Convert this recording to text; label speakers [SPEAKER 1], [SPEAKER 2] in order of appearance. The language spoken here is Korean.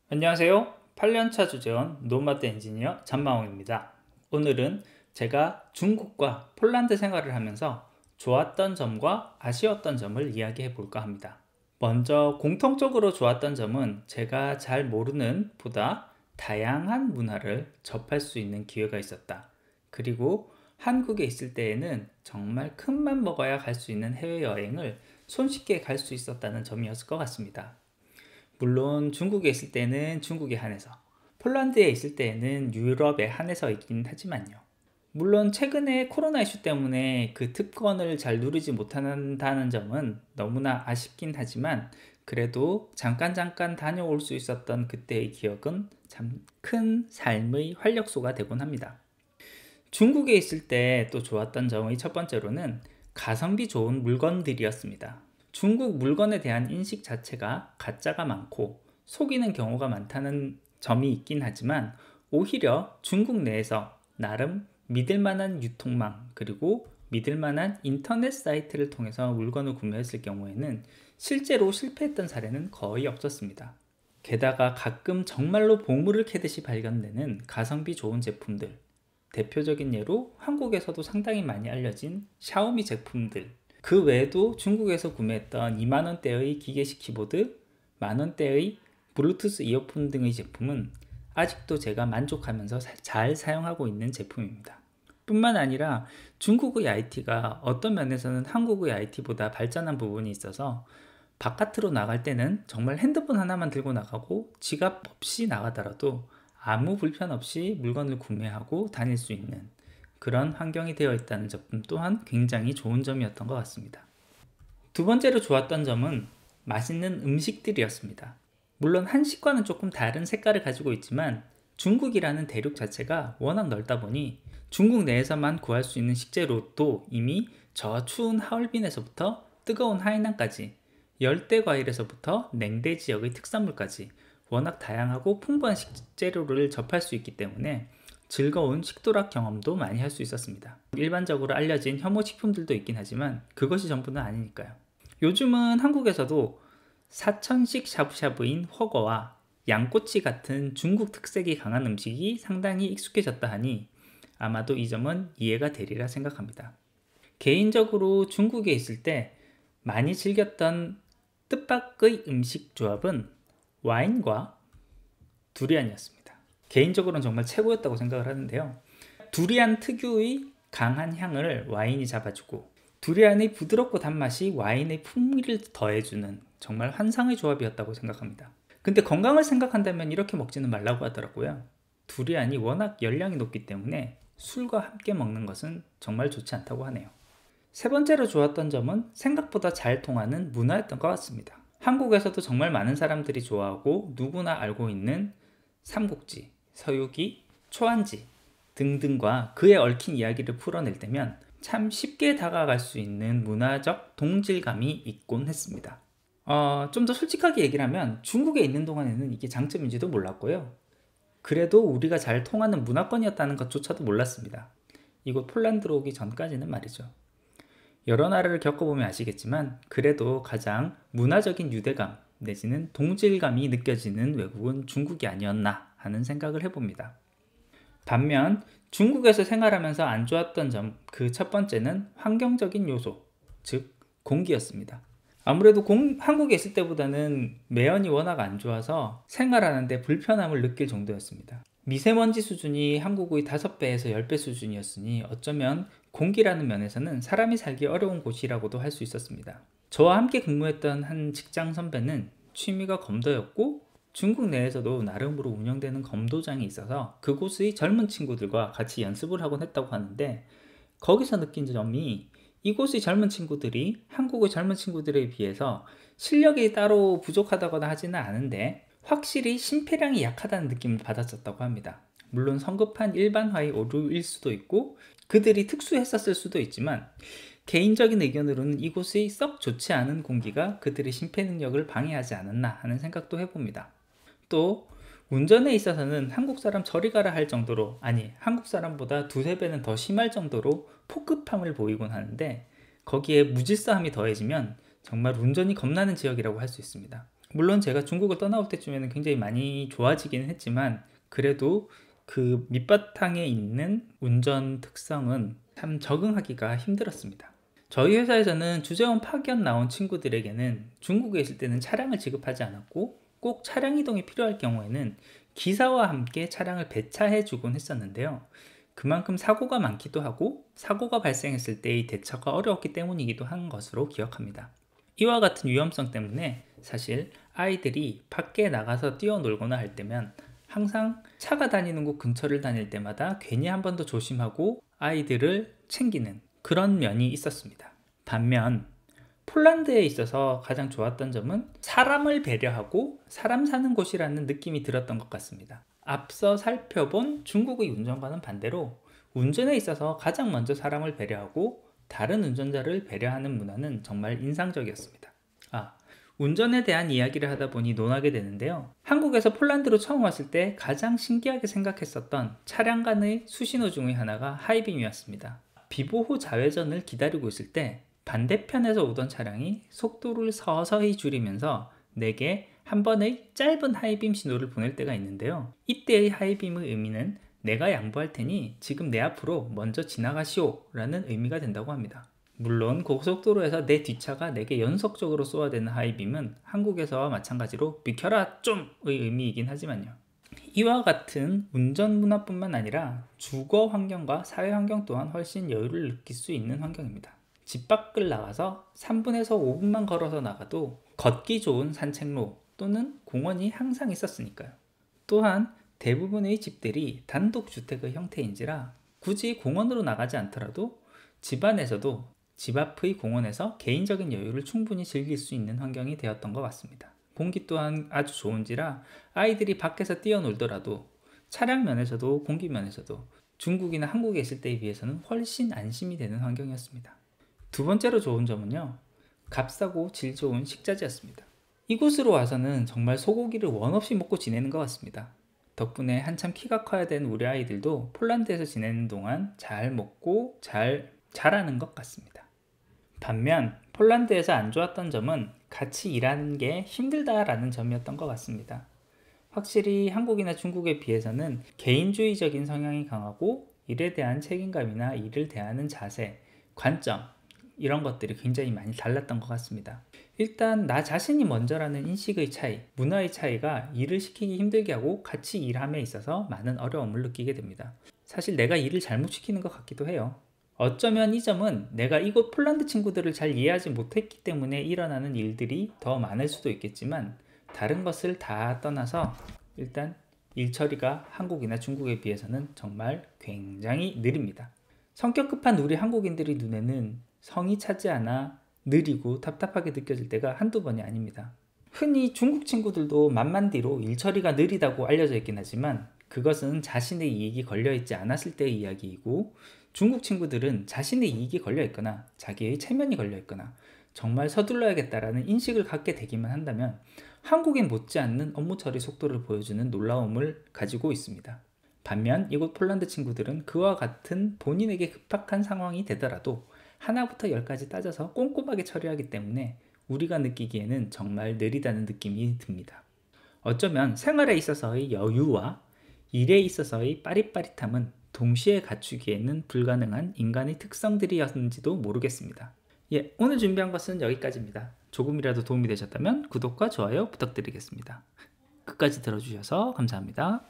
[SPEAKER 1] 안녕하세요. 8년차 주재원 노마드 엔지니어 전마홍입니다. 오늘은 제가 중국과 폴란드 생활을 하면서 좋았던 점과 아쉬웠던 점을 이야기해 볼까 합니다. 먼저 공통적으로 좋았던 점은 제가 잘 모르는 보다 다양한 문화를 접할 수 있는 기회가 있었다. 그리고 한국에 있을 때에는 정말 큰맘 먹어야 갈 수 있는 해외여행을 손쉽게 갈 수 있었다는 점이었을 것 같습니다. 물론 중국에 있을 때는 중국에 한해서, 폴란드에 있을 때는 유럽에 한해서 있긴 하지만요. 물론 최근에 코로나 이슈 때문에 그 특권을 잘 누리지 못한다는 점은 너무나 아쉽긴 하지만, 그래도 잠깐 다녀올 수 있었던 그때의 기억은 참 큰 삶의 활력소가 되곤 합니다. 중국에 있을 때 또 좋았던 점의 첫 번째로는 가성비 좋은 물건들이었습니다. 중국 물건에 대한 인식 자체가 가짜가 많고 속이는 경우가 많다는 점이 있긴 하지만, 오히려 중국 내에서 나름 믿을만한 유통망 그리고 믿을만한 인터넷 사이트를 통해서 물건을 구매했을 경우에는 실제로 실패했던 사례는 거의 없었습니다. 게다가 가끔 정말로 보물을 캐듯이 발견되는 가성비 좋은 제품들, 대표적인 예로 한국에서도 상당히 많이 알려진 샤오미 제품들, 그 외에도 중국에서 구매했던 2만원대의 기계식 키보드, 만원대의 블루투스 이어폰 등의 제품은 아직도 제가 만족하면서 잘 사용하고 있는 제품입니다. 뿐만 아니라 중국의 IT가 어떤 면에서는 한국의 IT보다 발전한 부분이 있어서 바깥으로 나갈 때는 정말 핸드폰 하나만 들고 나가고 지갑 없이 나가더라도 아무 불편 없이 물건을 구매하고 다닐 수 있는 그런 환경이 되어 있다는 점 또한 굉장히 좋은 점이었던 것 같습니다. 두 번째로 좋았던 점은 맛있는 음식들이었습니다. 물론 한식과는 조금 다른 색깔을 가지고 있지만 중국이라는 대륙 자체가 워낙 넓다 보니 중국 내에서만 구할 수 있는 식재료도 이미 저 추운 하얼빈에서부터 뜨거운 하이난까지, 열대 과일에서부터 냉대 지역의 특산물까지 워낙 다양하고 풍부한 식재료를 접할 수 있기 때문에 즐거운 식도락 경험도 많이 할 수 있었습니다. 일반적으로 알려진 혐오 식품들도 있긴 하지만 그것이 전부는 아니니까요. 요즘은 한국에서도 사천식 샤브샤브인 훠궈와 양꼬치 같은 중국 특색이 강한 음식이 상당히 익숙해졌다 하니 아마도 이 점은 이해가 되리라 생각합니다. 개인적으로 중국에 있을 때 많이 즐겼던 뜻밖의 음식 조합은 와인과 두리안이었습니다. 개인적으로는 정말 최고였다고 생각을 하는데요. 두리안 특유의 강한 향을 와인이 잡아주고 두리안의 부드럽고 단맛이 와인의 풍미를 더해주는 정말 환상의 조합이었다고 생각합니다. 근데 건강을 생각한다면 이렇게 먹지는 말라고 하더라고요. 두리안이 워낙 열량이 높기 때문에 술과 함께 먹는 것은 정말 좋지 않다고 하네요. 세 번째로 좋았던 점은 생각보다 잘 통하는 문화였던 것 같습니다. 한국에서도 정말 많은 사람들이 좋아하고 누구나 알고 있는 삼국지, 서유기, 초안지 등등과 그에 얽힌 이야기를 풀어낼 때면 참 쉽게 다가갈 수 있는 문화적 동질감이 있곤 했습니다. 좀 더 솔직하게 얘기를 하면 중국에 있는 동안에는 이게 장점인지도 몰랐고요. 그래도 우리가 잘 통하는 문화권이었다는 것조차도 몰랐습니다. 이곳 폴란드로 오기 전까지는 말이죠. 여러 나라를 겪어보면 아시겠지만 그래도 가장 문화적인 유대감 내지는 동질감이 느껴지는 외국은 중국이 아니었나 하는 생각을 해봅니다. 반면 중국에서 생활하면서 안 좋았던 점, 그 첫 번째는 환경적인 요소, 즉 공기였습니다. 아무래도 한국에 있을 때보다는 매연이 워낙 안 좋아서 생활하는데 불편함을 느낄 정도였습니다. 미세먼지 수준이 한국의 5배에서 10배 수준이었으니 어쩌면 공기라는 면에서는 사람이 살기 어려운 곳이라고도 할 수 있었습니다. 저와 함께 근무했던 한 직장 선배는 취미가 검도였고 중국 내에서도 나름으로 운영되는 검도장이 있어서 그곳의 젊은 친구들과 같이 연습을 하곤 했다고 하는데, 거기서 느낀 점이 이곳의 젊은 친구들이 한국의 젊은 친구들에 비해서 실력이 따로 부족하다거나 하지는 않은데 확실히 심폐량이 약하다는 느낌을 받았었다고 합니다. 물론 성급한 일반화의 오류일 수도 있고 그들이 특수했었을 수도 있지만 개인적인 의견으로는 이곳의 썩 좋지 않은 공기가 그들의 심폐 능력을 방해하지 않았나 하는 생각도 해봅니다. 또 운전에 있어서는 한국 사람 저리 가라 할 정도로, 아니 한국 사람보다 두세 배는 더 심할 정도로 폭급함을 보이곤 하는데, 거기에 무질서함이 더해지면 정말 운전이 겁나는 지역이라고 할 수 있습니다. 물론 제가 중국을 떠나올 때쯤에는 굉장히 많이 좋아지기는 했지만, 그래도 그 밑바탕에 있는 운전 특성은 참 적응하기가 힘들었습니다. 저희 회사에서는 주재원 파견 나온 친구들에게는 중국에 있을 때는 차량을 지급하지 않았고, 꼭 차량 이동이 필요할 경우에는 기사와 함께 차량을 배차해 주곤 했었는데요. 그만큼 사고가 많기도 하고, 사고가 발생했을 때의 대처가 어려웠기 때문이기도 한 것으로 기억합니다. 이와 같은 위험성 때문에 사실 아이들이 밖에 나가서 뛰어놀거나 할 때면 항상 차가 다니는 곳 근처를 다닐 때마다 괜히 한 번 더 조심하고 아이들을 챙기는 그런 면이 있었습니다. 반면 폴란드에 있어서 가장 좋았던 점은 사람을 배려하고 사람 사는 곳이라는 느낌이 들었던 것 같습니다. 앞서 살펴본 중국의 운전과는 반대로 운전에 있어서 가장 먼저 사람을 배려하고 다른 운전자를 배려하는 문화는 정말 인상적이었습니다. 운전에 대한 이야기를 하다 보니 논하게 되는데요. 한국에서 폴란드로 처음 왔을 때 가장 신기하게 생각했었던 차량 간의 수신호 중의 하나가 하이빔이었습니다. 비보호 좌회전을 기다리고 있을 때 반대편에서 오던 차량이 속도를 서서히 줄이면서 내게 한 번의 짧은 하이빔 신호를 보낼 때가 있는데요. 이때의 하이빔의 의미는 내가 양보할 테니 지금 내 앞으로 먼저 지나가시오 라는 의미가 된다고 합니다. 물론 고속도로에서 내 뒷차가 내게 연속적으로 쏘아대는 하이빔은 한국에서와 마찬가지로 비켜라 좀의 의미이긴 하지만요. 이와 같은 운전 문화뿐만 아니라 주거 환경과 사회 환경 또한 훨씬 여유를 느낄 수 있는 환경입니다. 집 밖을 나가서 3분에서 5분만 걸어서 나가도 걷기 좋은 산책로 또는 공원이 항상 있었으니까요. 또한 대부분의 집들이 단독주택의 형태인지라 굳이 공원으로 나가지 않더라도 집 안에서도 집 앞의 공원에서 개인적인 여유를 충분히 즐길 수 있는 환경이 되었던 것 같습니다. 공기 또한 아주 좋은지라 아이들이 밖에서 뛰어놀더라도 차량 면에서도 공기 면에서도 중국이나 한국에 있을 때에 비해서는 훨씬 안심이 되는 환경이었습니다. 두 번째로 좋은 점은요, 값싸고 질 좋은 식자재였습니다. 이곳으로 와서는 정말 소고기를 원 없이 먹고 지내는 것 같습니다. 덕분에 한참 키가 커야 되는 우리 아이들도 폴란드에서 지내는 동안 잘 먹고 잘 자라는 것 같습니다. 반면 폴란드에서 안 좋았던 점은 같이 일하는 게 힘들다라는 점이었던 것 같습니다. 확실히 한국이나 중국에 비해서는 개인주의적인 성향이 강하고 일에 대한 책임감이나 일을 대하는 자세, 관점 이런 것들이 굉장히 많이 달랐던 것 같습니다. 일단 나 자신이 먼저라는 인식의 차이, 문화의 차이가 일을 시키기 힘들게 하고 같이 일함에 있어서 많은 어려움을 느끼게 됩니다. 사실 내가 일을 잘못 시키는 것 같기도 해요. 어쩌면 이 점은 내가 이곳 폴란드 친구들을 잘 이해하지 못했기 때문에 일어나는 일들이 더 많을 수도 있겠지만, 다른 것을 다 떠나서 일단 일 처리가 한국이나 중국에 비해서는 정말 굉장히 느립니다. 성격 급한 우리 한국인들의 눈에는 성이 차지 않아 느리고 답답하게 느껴질 때가 한두 번이 아닙니다. 흔히 중국 친구들도 만만디로 일 처리가 느리다고 알려져 있긴 하지만 그것은 자신의 이익이 걸려있지 않았을 때의 이야기이고, 중국 친구들은 자신의 이익이 걸려있거나 자기의 체면이 걸려있거나 정말 서둘러야겠다라는 인식을 갖게 되기만 한다면 한국인 못지않는 업무 처리 속도를 보여주는 놀라움을 가지고 있습니다. 반면 이곳 폴란드 친구들은 그와 같은 본인에게 급박한 상황이 되더라도 하나부터 열까지 따져서 꼼꼼하게 처리하기 때문에 우리가 느끼기에는 정말 느리다는 느낌이 듭니다. 어쩌면 생활에 있어서의 여유와 일에 있어서의 빠릿빠릿함은 동시에 갖추기에는 불가능한 인간의 특성들이었는지도 모르겠습니다. 오늘 준비한 것은 여기까지입니다. 조금이라도 도움이 되셨다면 구독과 좋아요 부탁드리겠습니다. 끝까지 들어주셔서 감사합니다.